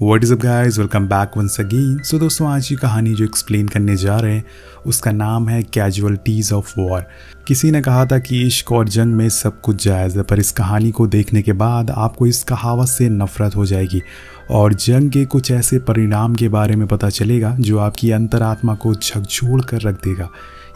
What is up guys, welcome back once again. So दोस्तों, आज की कहानी जो एक्सप्लेन करने जा रहे हैं उसका नाम है कैजुअलिटीज़ ऑफ वॉर। किसी ने कहा था कि इश्क और जंग में सब कुछ जायज़ है, पर इस कहानी को देखने के बाद आपको इस कहावत से नफ़रत हो जाएगी और जंग के कुछ ऐसे परिणाम के बारे में पता चलेगा जो आपकी अंतरात्मा को झकझोर कर रख देगा।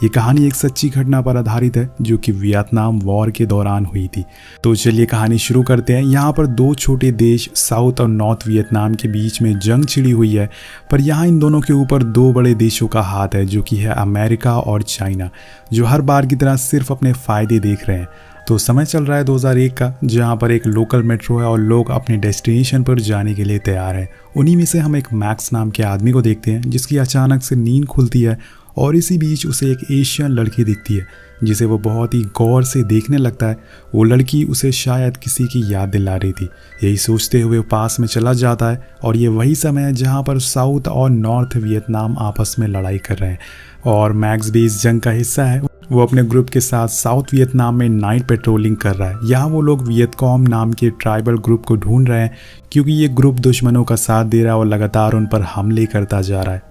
ये कहानी एक सच्ची घटना पर आधारित है जो कि वियतनाम वॉर के दौरान हुई थी। तो चलिए कहानी शुरू करते हैं। यहाँ पर दो छोटे देश साउथ और नॉर्थ वियतनाम के बीच में जंग छिड़ी हुई है, पर यहाँ इन दोनों के ऊपर दो बड़े देशों का हाथ है जो कि है अमेरिका और चाइना, जो हर बार की तरह सिर्फ अपने फ़ायदे देख रहे हैं। तो समय चल रहा है 2001 का, जहाँ पर एक लोकल मेट्रो है और लोग अपने डेस्टिनेशन पर जाने के लिए तैयार हैं। उन्हीं में से हम एक मैक्स नाम के आदमी को देखते हैं जिसकी अचानक से नींद खुलती है और इसी बीच उसे एक एशियन लड़की दिखती है जिसे वो बहुत ही गौर से देखने लगता है। वो लड़की उसे शायद किसी की याद दिला रही थी। यही सोचते हुए वो पास में चला जाता है और ये वही समय है जहाँ पर साउथ और नॉर्थ वियतनाम आपस में लड़ाई कर रहे हैं और मैक्स भी इस जंग का हिस्सा है। वो अपने ग्रुप के साथ साउथ वियतनाम में नाइट पेट्रोलिंग कर रहा है। यहाँ वो लोग वियतकॉम नाम के ट्राइबल ग्रुप को ढूंढ रहे हैं क्योंकि ये ग्रुप दुश्मनों का साथ दे रहा है और लगातार उन पर हमले करता जा रहा है।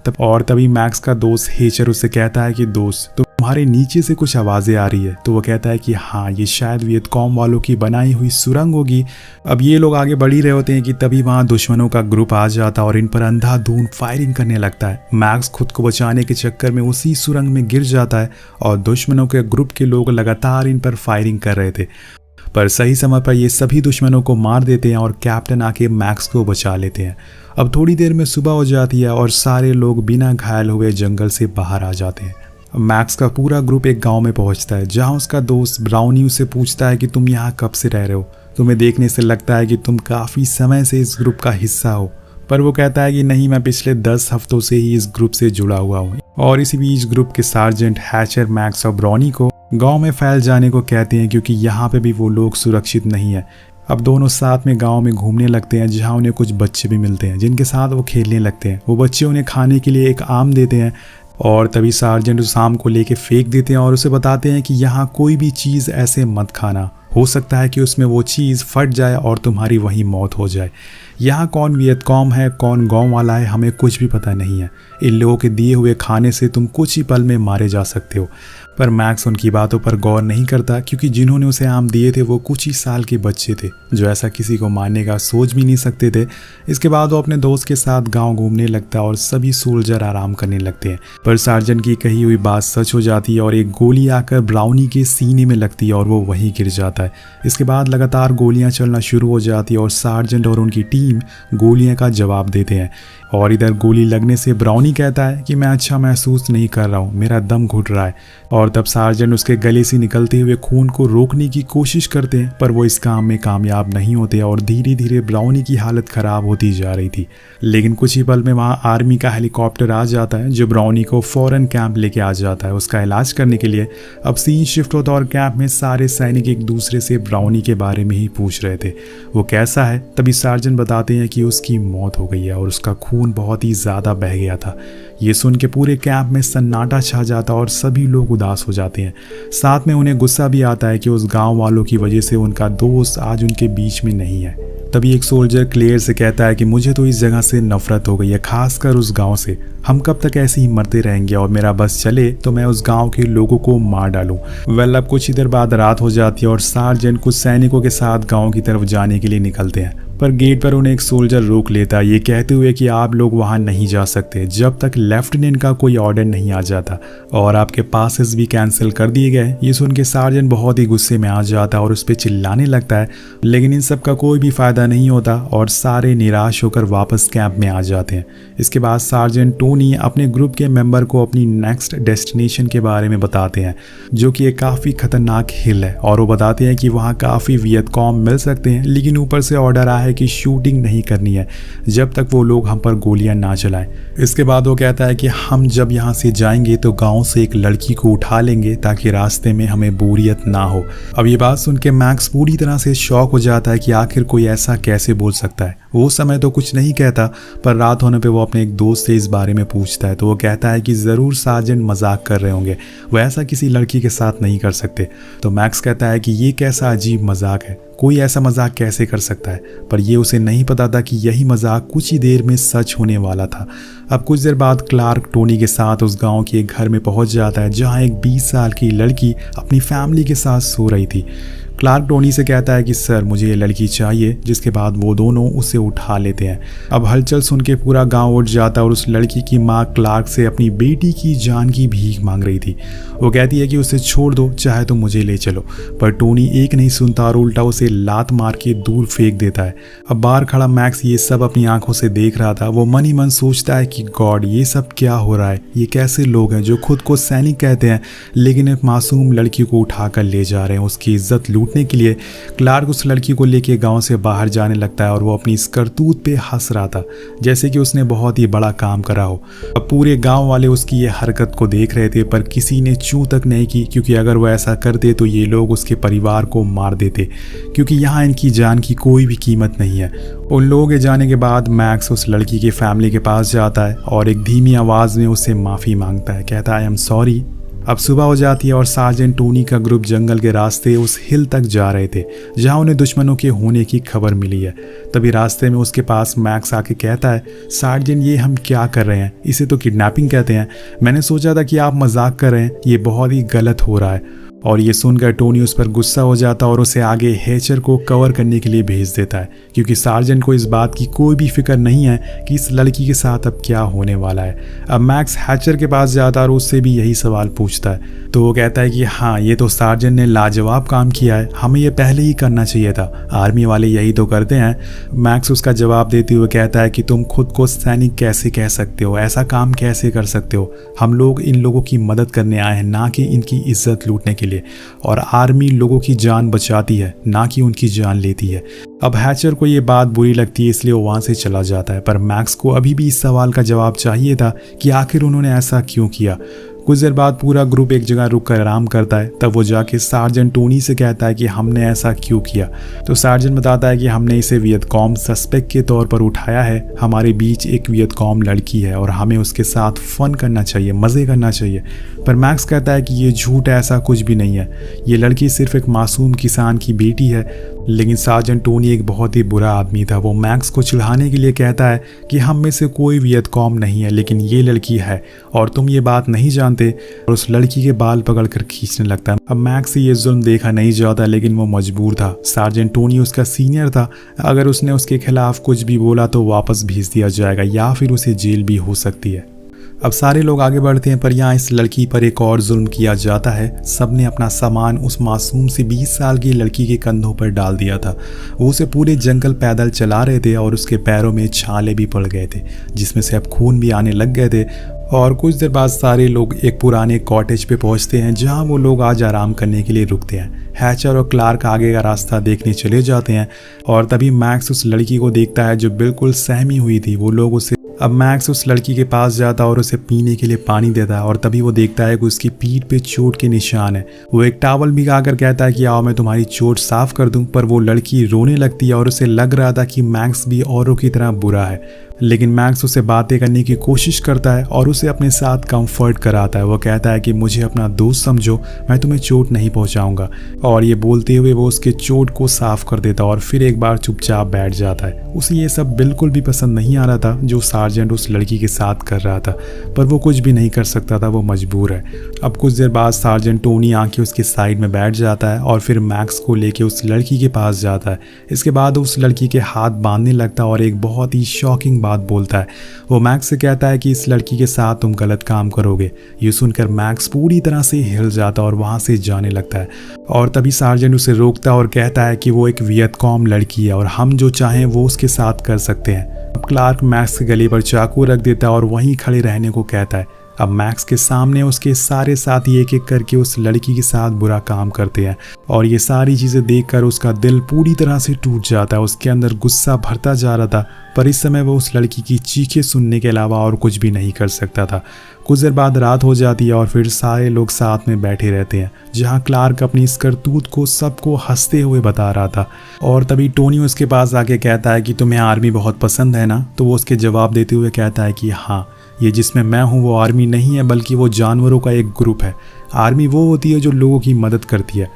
तभी मैक्स का दोस्त हेचर उसे कहता है कि दोस्त, तुम्हारे नीचे से कुछ आवाज़ें आ रही है। तो वो कहता है कि हाँ, ये शायद वियतकॉम वालों की बनाई हुई सुरंग होगी। अब ये लोग आगे बढ़ ही रहे होते हैं कि तभी वहाँ दुश्मनों का ग्रुप आ जाता है और इन पर अंधाधुंध फायरिंग करने लगता है। मैक्स खुद को बचाने के चक्कर में उसी सुरंग में गिर जाता है और दुश्मनों के ग्रुप के लोग लगातार इन पर फायरिंग कर रहे थे, पर सही समय पर ये सभी दुश्मनों को मार देते हैं और कैप्टन आके मैक्स को बचा लेते हैं। अब थोड़ी देर में सुबह हो जाती है और सारे लोग बिना घायल हुए जंगल से बाहर आ जाते हैं। मैक्स का पूरा ग्रुप एक गांव में पहुंचता है जहां उसका दोस्त ब्राउनी उसे पूछता है कि तुम यहाँ कब से रह रहे हो? तुम्हें देखने से लगता है कि तुम काफ़ी समय से इस ग्रुप का हिस्सा हो। पर वो कहता है कि नहीं, मैं पिछले 10 हफ्तों से ही इस ग्रुप से जुड़ा हुआ हूँ। और इसी बीच ग्रुप के सार्जेंट हैचर मैक्स और ब्राउनी को गांव में फैल जाने को कहते हैं क्योंकि यहाँ पे भी वो लोग सुरक्षित नहीं है। अब दोनों साथ में गांव में घूमने लगते हैं जहाँ उन्हें कुछ बच्चे भी मिलते हैं जिनके साथ वो खेलने लगते हैं। वो बच्चे उन्हें खाने के लिए एक आम देते हैं और तभी सार्जेंट उस आम को लेके फेंक देते हैं और उसे बताते हैं कि यहाँ कोई भी चीज़ ऐसे मत खाना, हो सकता है कि उसमें वो चीज़ फट जाए और तुम्हारी वहीं मौत हो जाए। यहाँ कौन वियतकॉम है कौन गांव वाला है हमें कुछ भी पता नहीं है। इन लोगों के दिए हुए खाने से तुम कुछ ही पल में मारे जा सकते हो। पर मैक्स उनकी बातों पर गौर नहीं करता क्योंकि जिन्होंने उसे आम दिए थे वो कुछ ही साल के बच्चे थे जो ऐसा किसी को मारने का सोच भी नहीं सकते थे। इसके बाद वो अपने दोस्त के साथ गांव घूमने लगता है और सभी सोल्जर आराम करने लगते हैं। पर सार्जेंट की कही हुई बात सच हो जाती है और एक गोली आकर ब्राउनी के सीने में लगती है और वो वहीं गिर जाता है। इसके बाद लगातार गोलियां चलना शुरू हो जाती है और सार्जेंट और उनकी टीम गोलियां का जवाब देते हैं। और इधर गोली लगने से ब्राउनी कहता है कि मैं अच्छा महसूस नहीं कर रहा हूँ, मेरा दम घुट रहा है। और तब सार्जेंट उसके गले से निकलते हुए खून को रोकने की कोशिश करते हैं, पर वो इस काम में कामयाब नहीं होते और धीरे धीरे ब्राउनी की हालत खराब होती जा रही थी। लेकिन कुछ ही पल में वहाँ आर्मी का हेलीकॉप्टर आ जाता है जो ब्राउनी को फौरन कैंप लेके आ जाता है उसका इलाज करने के लिए। अब सीन शिफ्ट होता और कैंप में सारे सैनिक एक दूसरे से ब्राउनी के बारे में ही पूछ रहे थे, वो कैसा है। तभी सार्जेंट बताते हैं कि उसकी मौत हो गई है और उसका खून बहुत ही ज्यादा बह गया था। ये सुन के पूरे कैंप में सन्नाटा छा जाता और सभी लोग उदास हो जाते हैं। साथ में उन्हें गुस्सा भी आता है कि उस गांव वालों की वजह से उनका दोस्त आज उनके बीच में नहीं है। तभी एक सोल्जर क्लेयर से कहता है कि मुझे तो इस जगह से नफरत हो गई है, खासकर उस गांव से। हम कब तक ऐसे ही मरते रहेंगे और मेरा बस चले तो मैं उस गांव के लोगों को मार डालूं। अब कुछ ही देर बाद रात हो जाती है और सार्जेंट कुछ सैनिकों के साथ गांव की तरफ जाने के लिए निकलते हैं, पर गेट पर उन्हें एक सोल्जर रोक लेता है ये कहते हुए कि आप लोग वहां नहीं जा सकते जब तक लेफ्टिनेंट का कोई ऑर्डर नहीं आ जाता और आपके पासेस भी कैंसिल कर दिए गए। ये सुन के सार्जेंट बहुत ही गुस्से में आ जाता है और उस पर चिल्लाने लगता है, लेकिन इन सब का कोई भी फायदा नहीं होता और सारे निराश होकर वापस कैंप में आ जाते हैं। इसके बाद सार्जेंट टोनी अपने ग्रुप के मेंबर को अपनी नेक्स्ट डेस्टिनेशन के बारे में बताते हैं जो कि एक काफ़ी खतरनाक हिल है और वो बताते हैं कि वहाँ काफ़ी वियतकॉम मिल सकते हैं, लेकिन ऊपर से ऑर्डर आया है कि शूटिंग नहीं करनी है जब तक वो लोग हम पर गोलियां ना चलाएं। इसके बाद वो कहता है कि हम जब यहाँ से जाएंगे तो गांव से एक लड़की को उठा लेंगे ताकि रास्ते में हमें बोरियत ना हो। अब ये बात सुन के मैक्स पूरी तरह से शॉक हो जाता है कि आखिर कोई ऐसा कैसे बोल सकता है। वो समय तो कुछ नहीं कहता, पर रात होने पे वो अपने एक दोस्त से इस बारे में में पूछता है तो वो कहता है कि ज़रूर सार्जेंट मजाक कर रहे होंगे, वो ऐसा किसी लड़की के साथ नहीं कर सकते। तो मैक्स कहता है कि ये कैसा अजीब मजाक है, कोई ऐसा मजाक कैसे कर सकता है। पर ये उसे नहीं पता था कि यही मजाक कुछ ही देर में सच होने वाला था। अब कुछ देर बाद क्लार्क टोनी के साथ उस गांव के एक घर में पहुंच जाता है जहां एक 20 साल की लड़की अपनी फैमिली के साथ सो रही थी। क्लार्क टोनी से कहता है कि सर मुझे ये लड़की चाहिए, जिसके बाद वो दोनों उसे उठा लेते हैं। अब हलचल सुन के पूरा गांव उठ जाता है और उस लड़की की माँ क्लार्क से अपनी बेटी की जान की भीख मांग रही थी। वो कहती है कि उसे छोड़ दो, चाहे तो मुझे ले चलो। पर टोनी एक नहीं सुनता और उल्टा उसे लात मार के दूर फेंक देता है। अब बाहर खड़ा मैक्स ये सब अपनी आंखों से देख रहा था। वो मन ही मन सोचता है कि गॉड, ये सब क्या हो रहा है, ये कैसे लोग हैं जो खुद को सैनिक कहते हैं लेकिन एक मासूम लड़की को उठाकर ले जा रहे हैं उसकी इज्जत लूटने के लिए। क्लार्क उस लड़की को लेके गांव से बाहर जाने लगता है और वो अपनी इस करतूत पे हंस रहा था जैसे कि उसने बहुत ही बड़ा काम करा हो। अब पूरे गांव वाले उसकी ये हरकत को देख रहे थे पर किसी ने चू तक नहीं की, क्योंकि अगर वो ऐसा करते तो ये लोग उसके परिवार को मार देते, क्योंकि यहाँ इनकी जान की कोई भी कीमत नहीं है। उन लोगों के जाने के बाद मैक्स उस लड़की के फैमिली के पास जाता है और एक धीमी आवाज़ में उससे माफ़ी मांगता है, कहता है आई एम सॉरी। अब सुबह हो जाती है और सार्जेंट टोनी का ग्रुप जंगल के रास्ते उस हिल तक जा रहे थे जहां उन्हें दुश्मनों के होने की खबर मिली है। तभी रास्ते में उसके पास मैक्स आके कहता है, सार्जेंट ये हम क्या कर रहे हैं, इसे तो किडनैपिंग कहते हैं। मैंने सोचा था कि आप मजाक कर रहे हैं, ये बहुत ही गलत हो रहा है। और ये सुनकर टोनी उस पर गुस्सा हो जाता और उसे आगे हैचर को कवर करने के लिए भेज देता है, क्योंकि सार्जेंट को इस बात की कोई भी फिक्र नहीं है कि इस लड़की के साथ अब क्या होने वाला है। अब मैक्स हैचर के पास जाता है और उससे भी यही सवाल पूछता है। तो वो कहता है कि हाँ, ये तो सार्जेंट ने लाजवाब काम किया है, हमें ये पहले ही करना चाहिए था, आर्मी वाले यही तो करते हैं। मैक्स उसका जवाब देते हुए कहता है कि तुम खुद को सैनिक कैसे कह सकते हो, ऐसा काम कैसे कर सकते हो। हम लोग इन लोगों की मदद करने आए हैं, ना कि इनकी इज्जत लूटने के लिए। और आर्मी लोगों की जान बचाती है, ना कि उनकी जान लेती है। अब हैचर को ये बात बुरी लगती है, इसलिए वो वहां से चला जाता है। पर मैक्स को अभी भी इस सवाल का जवाब चाहिए था कि आखिर उन्होंने ऐसा क्यों किया। कुछ देर बाद पूरा ग्रुप एक जगह रुक कर आराम करता है। तब वो जाके सार्जेंट टोनी से कहता है कि हमने ऐसा क्यों किया। तो सार्जेंट बताता है कि हमने इसे वियतकॉम सस्पेक्ट के तौर पर उठाया है। हमारे बीच एक वियतकॉम लड़की है और हमें उसके साथ फन करना चाहिए, मज़े करना चाहिए। पर मैक्स कहता है कि ये झूठ है, ऐसा कुछ भी नहीं है। ये लड़की सिर्फ एक मासूम किसान की बेटी है। लेकिन सार्जेंट टोनी एक बहुत ही बुरा आदमी था। वो मैक्स को चिढ़ाने के लिए कहता है कि हम में से कोई वियतकॉम नहीं है, लेकिन ये लड़की है और तुम ये बात नहीं जानते। और उस लड़की के बाल पकड़कर खींचने लगता है। अब मैक्स से ये जुल्म देखा नहीं जाता, लेकिन वो मजबूर था। सार्जेंट टोनी उसका सीनियर था, अगर उसने उसके खिलाफ कुछ भी बोला तो वापस भेज दिया जाएगा या फिर उसे जेल भी हो सकती है। अब सारे लोग आगे बढ़ते हैं, पर यहाँ इस लड़की पर एक और जुल्म किया जाता है। सबने अपना सामान उस मासूम से 20 साल की लड़की के कंधों पर डाल दिया था। वो उसे पूरे जंगल पैदल चला रहे थे और उसके पैरों में छाले भी पड़ गए थे, जिसमें से अब खून भी आने लग गए थे। और कुछ देर बाद सारे लोग एक पुराने कॉटेज पे पहुंचते हैं जहां वो लोग आज आराम करने के लिए रुकते हैं। हैचर और क्लार्क आगे का रास्ता देखने चले जाते हैं और तभी मैक्स उस लड़की को देखता है जो बिल्कुल सहमी हुई थी। वो लोग उसे अब मैक्स उस लड़की के पास जाता और उसे पीने के लिए पानी देता है और तभी वो देखता है कि उसकी पीठ पे चोट के निशान है। वो एक टॉवल भिगाकर कहता है कि आओ मैं तुम्हारी चोट साफ कर दूं, पर वो लड़की रोने लगती है और उसे लग रहा था कि मैक्स भी औरों की तरह बुरा है। लेकिन मैक्स उसे बातें करने की कोशिश करता है और उसे अपने साथ कंफर्ट कराता है। वो कहता है कि मुझे अपना दोस्त समझो, मैं तुम्हें चोट नहीं पहुंचाऊंगा। और ये बोलते हुए वो उसके चोट को साफ कर देता और फिर एक बार चुपचाप बैठ जाता है। उसे ये सब बिल्कुल भी पसंद नहीं आ रहा था जो सार्जेंट उस लड़की के साथ कर रहा था, पर वो कुछ भी नहीं कर सकता था, वो मजबूर है। अब कुछ देर बाद सार्जेंट टोनी आके उसके साइड में बैठ जाता है और फिर मैक्स को लेके उस लड़की के पास जाता है। इसके बाद उस लड़की के हाथ बांधने लगता और एक बहुत ही शॉकिंग बात बोलता है। वो मैक्स से कहता है कि इस लड़की के साथ तुम गलत काम करोगे। ये सुनकर मैक्स पूरी तरह से हिल जाता और वहां से जाने लगता है। और तभी सार्जेंट उसे रोकता और कहता है कि वो एक वियतकॉम लड़की है और हम जो चाहें वो उसके साथ कर सकते हैं। अब क्लार्क मैक्स के गले पर चाकू रख देता है और वहीं खड़े रहने को कहता है। अब मैक्स के सामने उसके सारे साथी एक एक करके उस लड़की के साथ बुरा काम करते हैं और ये सारी चीज़ें देखकर उसका दिल पूरी तरह से टूट जाता है। उसके अंदर गुस्सा भरता जा रहा था, पर इस समय वो उस लड़की की चीखें सुनने के अलावा और कुछ भी नहीं कर सकता था। कुछ देर बाद रात हो जाती है और फिर सारे लोग साथ में बैठे रहते हैं, जहां क्लार्क अपनी इस करतूत को सबको हंसते हुए बता रहा था। और तभी टोनी उसके पास आके कहता है कि तुम्हें आर्मी बहुत पसंद है ना। तो वो उसके जवाब देते हुए कहता है कि हाँ, ये जिसमें मैं हूँ वो आर्मी नहीं है, बल्कि वो जानवरों का एक ग्रुप है। आर्मी वो होती है जो लोगों की मदद करती है।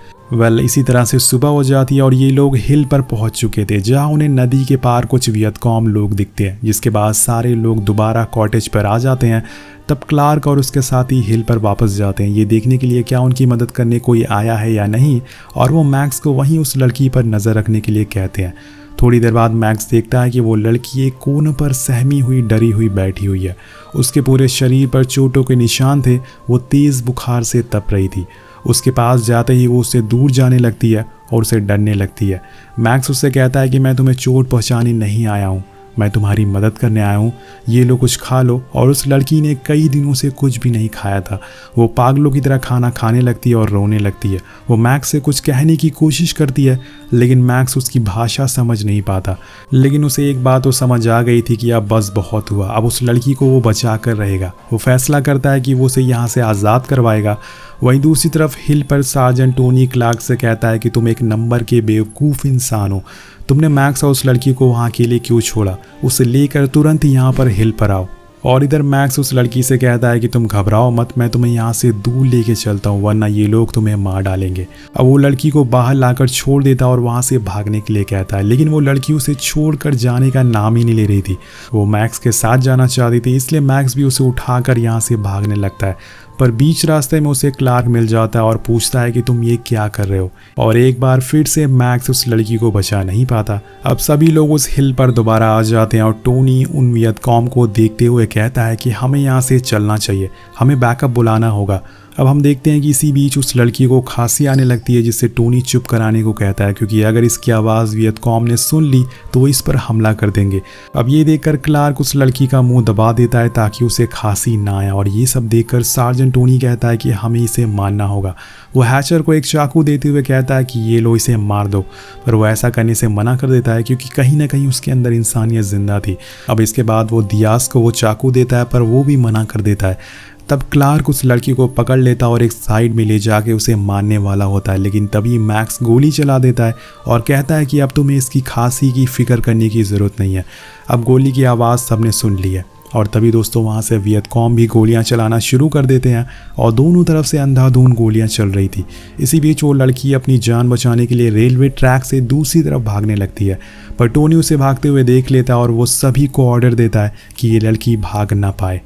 इसी तरह से सुबह हो जाती है और ये लोग हिल पर पहुंच चुके थे, जहां उन्हें नदी के पार कुछ वियतकॉम लोग दिखते हैं, जिसके बाद सारे लोग दोबारा कॉटेज पर आ जाते हैं। तब क्लार्क और उसके साथी हिल पर वापस जाते हैं, ये देखने के लिए क्या उनकी मदद करने कोई आया है या नहीं, और वो मैक्स को वहीं उस लड़की पर नज़र रखने के लिए कहते हैं। थोड़ी देर बाद मैक्स देखता है कि वो लड़की एक कोने पर सहमी हुई डरी हुई बैठी हुई है। उसके पूरे शरीर पर चोटों के निशान थे, वो तेज़ बुखार से तप रही थी। उसके पास जाते ही वो उससे दूर जाने लगती है और उसे डरने लगती है। मैक्स उससे कहता है कि मैं तुम्हें चोट पहुंचाने नहीं आया हूँ, मैं तुम्हारी मदद करने आया हूँ, ये लो कुछ खा लो। और उस लड़की ने कई दिनों से कुछ भी नहीं खाया था। वो पागलों की तरह खाना खाने लगती है और रोने लगती है। वो मैक्स से कुछ कहने की कोशिश करती है, लेकिन मैक्स उसकी भाषा समझ नहीं पाता। लेकिन उसे एक बात तो समझ आ गई थी कि अब बस बहुत हुआ, अब उस लड़की को वो बचा कर रहेगा। वो फैसला करता है कि वो उसे यहाँ से आज़ाद करवाएगा। वहीं दूसरी तरफ हिल पर सार्जेंट टोनी क्लार्क से कहता है कि तुम एक नंबर के बेवकूफ़ इंसान हो, तुमने मैक्स और उस लड़की को वहाँ अकेले क्यों छोड़ा, उसे लेकर तुरंत यहाँ पर हिल पर आओ। और इधर मैक्स उस लड़की से कहता है कि तुम घबराओ मत, मैं तुम्हें यहाँ से दूर लेके चलता हूँ, वरना ये लोग तुम्हें मार डालेंगे। अब वो लड़की को बाहर लाकर छोड़ देता और वहाँ से भागने के लिए कहता है, लेकिन वो लड़की उसे छोड़कर जाने का नाम ही नहीं ले रही थी। वो मैक्स के साथ जाना चाहती थी, इसलिए मैक्स भी उसे उठाकर यहाँ से भागने लगता है। पर बीच रास्ते में उसे क्लार्क मिल जाता है और पूछता है कि तुम ये क्या कर रहे हो। और एक बार फिर से मैक्स उस लड़की को बचा नहीं पाता। अब सभी लोग उस हिल पर दोबारा आ जाते हैं और टोनी उन वियतकॉम को देखते हुए कहता है कि हमें यहाँ से चलना चाहिए, हमें बैकअप बुलाना होगा। अब हम देखते हैं कि इसी बीच उस लड़की को खांसी आने लगती है, जिससे टोनी चुप कराने को कहता है, क्योंकि अगर इसकी आवाज़ वियतकॉम ने सुन ली तो वो इस पर हमला कर देंगे। अब ये देखकर क्लार्क उस लड़की का मुंह दबा देता है ताकि उसे खांसी ना आए, और ये सब देखकर सार्जेंट टोनी कहता है कि हमें इसे मारना होगा। वो हैचर को एक चाकू देते हुए कहता है कि ये लो इसे मार दो, पर वो ऐसा करने से मना कर देता है क्योंकि कहीं ना कहीं उसके अंदर इंसानियत जिंदा थी। अब इसके बाद वो दियास को वो चाकू देता है, पर वो भी मना कर देता है। तब क्लार्क उस लड़की को पकड़ लेता और एक साइड में ले जाके उसे मारने वाला होता है, लेकिन तभी मैक्स गोली चला देता है और कहता है कि अब तुम्हें इसकी खांसी की फिक्र करने की ज़रूरत नहीं है। अब गोली की आवाज़ सबने सुन ली है और तभी दोस्तों वहाँ से वियतकॉम भी गोलियाँ चलाना शुरू कर देते हैं और दोनों तरफ से अंधाधुंध गोलियाँ चल रही थी। इसी बीच वो लड़की अपनी जान बचाने के लिए रेलवे ट्रैक से दूसरी तरफ भागने लगती है, पर टोनी उसे भागते हुए देख लेता है और वो सभी को ऑर्डर देता है कि ये लड़की भाग ना पाए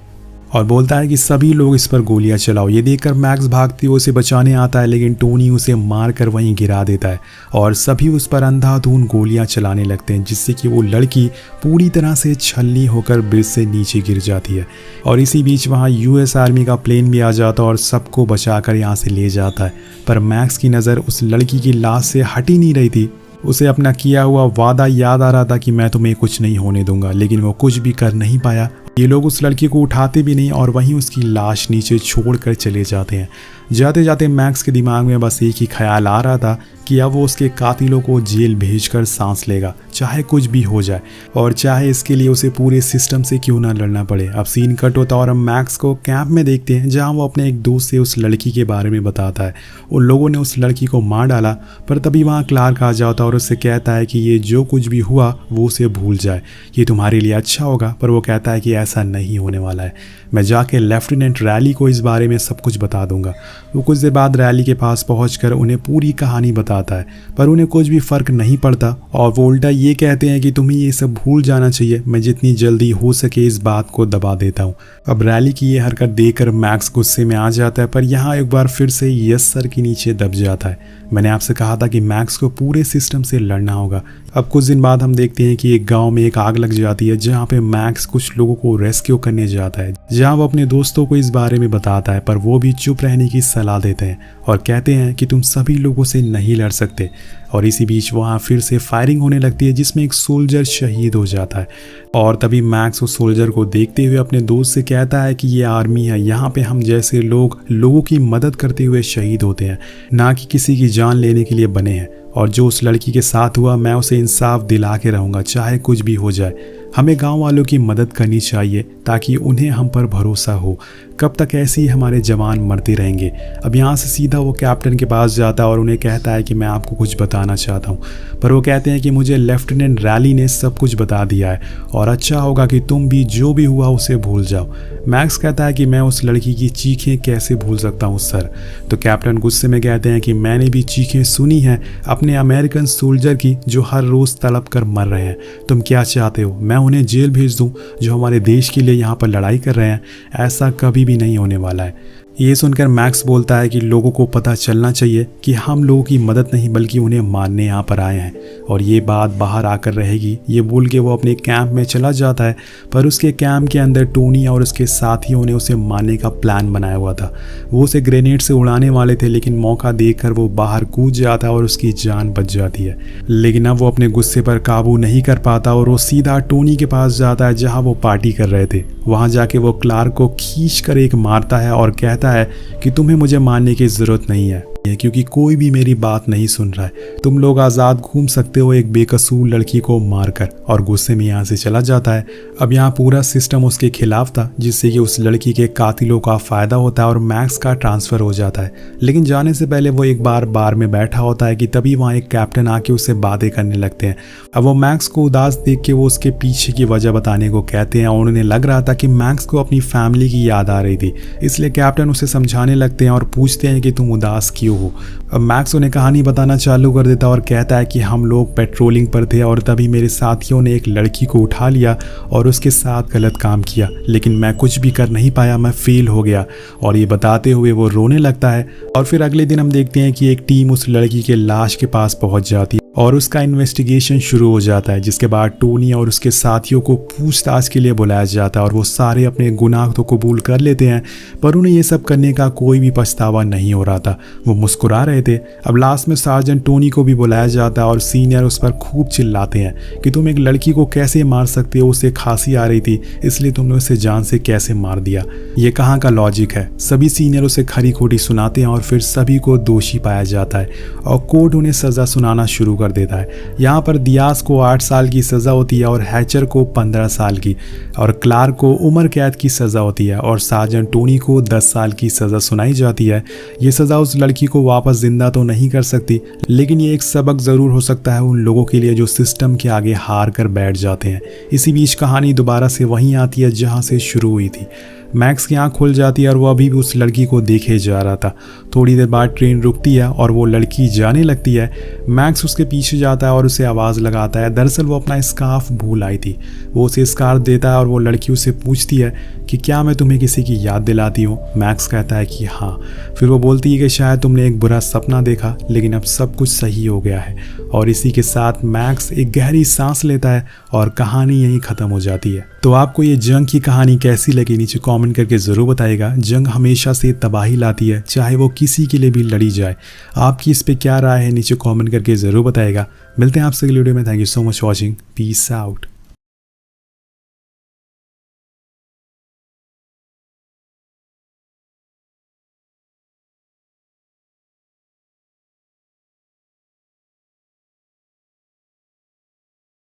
और बोलता है कि सभी लोग इस पर गोलियां चलाओ। ये देखकर मैक्स भागती हुए उसे बचाने आता है, लेकिन टोनी उसे मारकर वहीं गिरा देता है और सभी उस पर अंधाधुंध गोलियां चलाने लगते हैं, जिससे कि वो लड़की पूरी तरह से छलनी होकर ब्रिज से नीचे गिर जाती है। और इसी बीच वहाँ US आर्मी का प्लेन भी आ जाता है और सबको बचाकर यहाँ से ले जाता है, पर मैक्स की नज़र उस लड़की की लाश से हट ही नहीं रही थी। उसे अपना किया हुआ वादा याद आ रहा था कि मैं तुम्हें कुछ नहीं होने दूंगा, लेकिन वो कुछ भी कर नहीं पाया। ये लोग उस लड़की को उठाते भी नहीं और वहीं उसकी लाश नीचे छोड़कर चले जाते हैं। जाते जाते मैक्स के दिमाग में बस एक ही ख्याल आ रहा था कि अब वो उसके कातिलों को जेल भेजकर सांस लेगा, चाहे कुछ भी हो जाए, और चाहे इसके लिए उसे पूरे सिस्टम से क्यों ना लड़ना पड़े। अब सीन कट होता और हम मैक्स को कैंप में देखते हैं, जहां वो अपने एक दोस्त से उस लड़की के बारे में बताता है। उन लोगों ने उस लड़की को मार डाला, पर तभी वहाँ क्लार्क आ जाता और उससे कहता है कि ये जो कुछ भी हुआ वो उसे भूल जाए, ये तुम्हारे लिए अच्छा होगा। पर वो कहता है कि ऐसा नहीं होने वाला है, मैं जाके लेफ्टिनेंट रैली को इस बारे में सब कुछ बता दूंगा। वो कुछ देर बाद रैली के पास पहुंचकर उन्हें पूरी कहानी बताता है, पर उन्हें कुछ भी फर्क नहीं पड़ता और वो उल्टा ये कहते हैं कि तुम्हें ये सब भूल जाना चाहिए, मैं जितनी जल्दी हो सके इस बात को दबा देता हूँ। अब रैली की ये हरकत देखकर मैक्स गुस्से में आ जाता है, पर यहाँ एक बार फिर से यस सर के नीचे दब जाता है। मैंने आपसे कहा था कि मैक्स को पूरे सिस्टम से लड़ना होगा। अब कुछ दिन बाद हम देखते हैं कि एक गांव में एक आग लग जाती है, जहां पे मैक्स कुछ लोगों को रेस्क्यू करने जाता है, जहां वो अपने दोस्तों को इस बारे में बताता है, पर वो भी चुप रहने की सलाह देते हैं और कहते हैं कि तुम सभी लोगों से नहीं लड़ सकते। और इसी बीच वहाँ फिर से फायरिंग होने लगती है, जिसमें एक सोल्जर शहीद हो जाता है। और तभी मैक्स उस सोल्जर को देखते हुए अपने दोस्त से कहता है कि ये आर्मी है, यहाँ पे हम जैसे लोग लोगों की मदद करते हुए शहीद होते हैं, ना कि किसी की जान लेने के लिए बने हैं। और जो उस लड़की के साथ हुआ मैं उसे इंसाफ दिला के रहूँगा, चाहे कुछ भी हो जाए। हमें गांव वालों की मदद करनी चाहिए ताकि उन्हें हम पर भरोसा हो। कब तक ऐसे ही हमारे जवान मरते रहेंगे। अब यहाँ से सीधा वो कैप्टन के पास जाता है और उन्हें कहता है कि मैं आपको कुछ बताना चाहता हूँ। पर वो कहते हैं कि मुझे लेफ्टिनेंट रैली ने सब कुछ बता दिया है और अच्छा होगा कि तुम भी जो भी हुआ उसे भूल जाओ। मैक्स कहता है कि मैं उस लड़की की चीखें कैसे भूल सकता हूँ सर। तो कैप्टन गुस्से में कहते हैं कि मैंने भी चीखें सुनी हैं अपने अमेरिकन सोल्जर की जो हर रोज़ तड़प कर मर रहे हैं। तुम क्या चाहते हो, मैं उन्हें जेल भेज दूँ जो हमारे देश के लिए यहाँ पर लड़ाई कर रहे हैं? ऐसा कभी भी नहीं होने वाला है। ये सुनकर मैक्स बोलता है कि लोगों को पता चलना चाहिए कि हम लोगों की मदद नहीं बल्कि उन्हें मारने यहाँ पर आए हैं और ये बात बाहर आकर रहेगी। ये बोल के वो अपने कैंप में चला जाता है, पर उसके कैंप के अंदर टोनी और उसके साथियों ने उसे मारने का प्लान बनाया हुआ था। वो उसे ग्रेनेड से उड़ाने वाले थे, लेकिन मौका देखकर वो बाहर कूद जाता है और उसकी जान बच जाती है। लेकिन अब वो अपने गुस्से पर काबू नहीं कर पाता और वो सीधा टोनी के पास जाता है जहाँ वो पार्टी कर रहे थे। वहाँ जाके वो क्लार्क को खींच कर एक मारता है और कहता है कि तुम्हें मुझे मारने की जरूरत नहीं है क्योंकि कोई भी मेरी बात नहीं सुन रहा है। तुम लोग आज़ाद घूम सकते हो एक बेकसूर लड़की को मारकर, और गुस्से में यहाँ से चला जाता है। अब यहाँ पूरा सिस्टम उसके खिलाफ था, जिससे कि उस लड़की के कातिलों का फ़ायदा होता है और मैक्स का ट्रांसफ़र हो जाता है। लेकिन जाने से पहले वो एक बार में बैठा होता है कि तभी वहाँ एक कैप्टन आके उससे बातें करने लगते हैं। अब वो मैक्स को उदास देख के वो उसके पीछे की वजह बताने को कहते हैं और उन्हें लग रहा था कि मैक्स को अपनी फैमिली की याद आ रही थी, इसलिए कैप्टन उसे समझाने लगते हैं और पूछते हैं कि तुम उदास क्यों हो। अब मैक्स उन्हें कहानी बताना चालू कर देता और कहता है कि हम लोग पेट्रोलिंग पर थे और तभी मेरे साथियों ने एक लड़की को उठा लिया और उसके साथ गलत काम किया, लेकिन मैं कुछ भी कर नहीं पाया, मैं फेल हो गया। और ये बताते हुए वो रोने लगता है। और फिर अगले दिन हम देखते हैं कि एक टीम उस लड़की के लाश के पास पहुंच जाती है और उसका इन्वेस्टिगेशन शुरू हो जाता है, जिसके बाद टोनी और उसके साथियों को पूछताछ के लिए बुलाया जाता है और वो सारे अपने गुनाह तो कबूल कर लेते हैं, पर उन्हें ये सब करने का कोई भी पछतावा नहीं हो रहा था। वो मुस्कुरा रहे थे। अब लास्ट में सार्जेंट टोनी को भी बुलाया जाता है और सीनियर उस पर खूब चिल्लाते हैं कि तुम एक लड़की को कैसे मार सकते हो, उसे खांसी आ रही थी इसलिए तुमने उसे जान से कैसे मार दिया। ये कहाँ का लॉजिक है। सभी सीनियर उसे खरी खोटी सुनाते हैं और फिर सभी को दोषी पाया जाता है और कोर्ट उन्हें सज़ा सुनाना शुरू कर देता है। यहाँ पर दियास को 8 साल की सज़ा होती है और हैचर को 15 साल की, और क्लार्क को उम्र कैद की सज़ा होती है और सार्जेंट टोनी को 10 साल की सज़ा सुनाई जाती है। ये सज़ा उस लड़की को वापस जिंदा तो नहीं कर सकती, लेकिन ये एक सबक ज़रूर हो सकता है उन लोगों के लिए जो सिस्टम के आगे हार कर बैठ जाते हैं। इसी बीच कहानी दोबारा से वहीं आती है जहाँ से शुरू हुई थी। मैक्स की आँख खुल जाती है और वो अभी भी उस लड़की को देखे जा रहा था। थोड़ी देर बाद ट्रेन रुकती है और वो लड़की जाने लगती है। मैक्स उसके पीछे जाता है और उसे आवाज़ लगाता है। दरअसल वो अपना स्कार्फ भूल आई थी। वो उसे स्कार्फ देता है और वो लड़की उससे पूछती है कि क्या मैं तुम्हें किसी की याद दिलाती हूँ। मैक्स कहता है कि हाँ। फिर वो बोलती है कि शायद तुमने एक बुरा सपना देखा, लेकिन अब सब कुछ सही हो गया है। और इसी के साथ मैक्स एक गहरी सांस लेता है और कहानी यहीं ख़त्म हो जाती है। तो आपको ये जंग की कहानी कैसी लगी नीचे कमेंट करके ज़रूर बताइएगा। जंग हमेशा से तबाही लाती है, चाहे वो किसी के लिए भी लड़ी जाए। आपकी इस पे क्या राय है नीचे कमेंट करके ज़रूर बताइएगा। मिलते हैं आपसे अगली वीडियो में। Thank you so much watching. Peace out.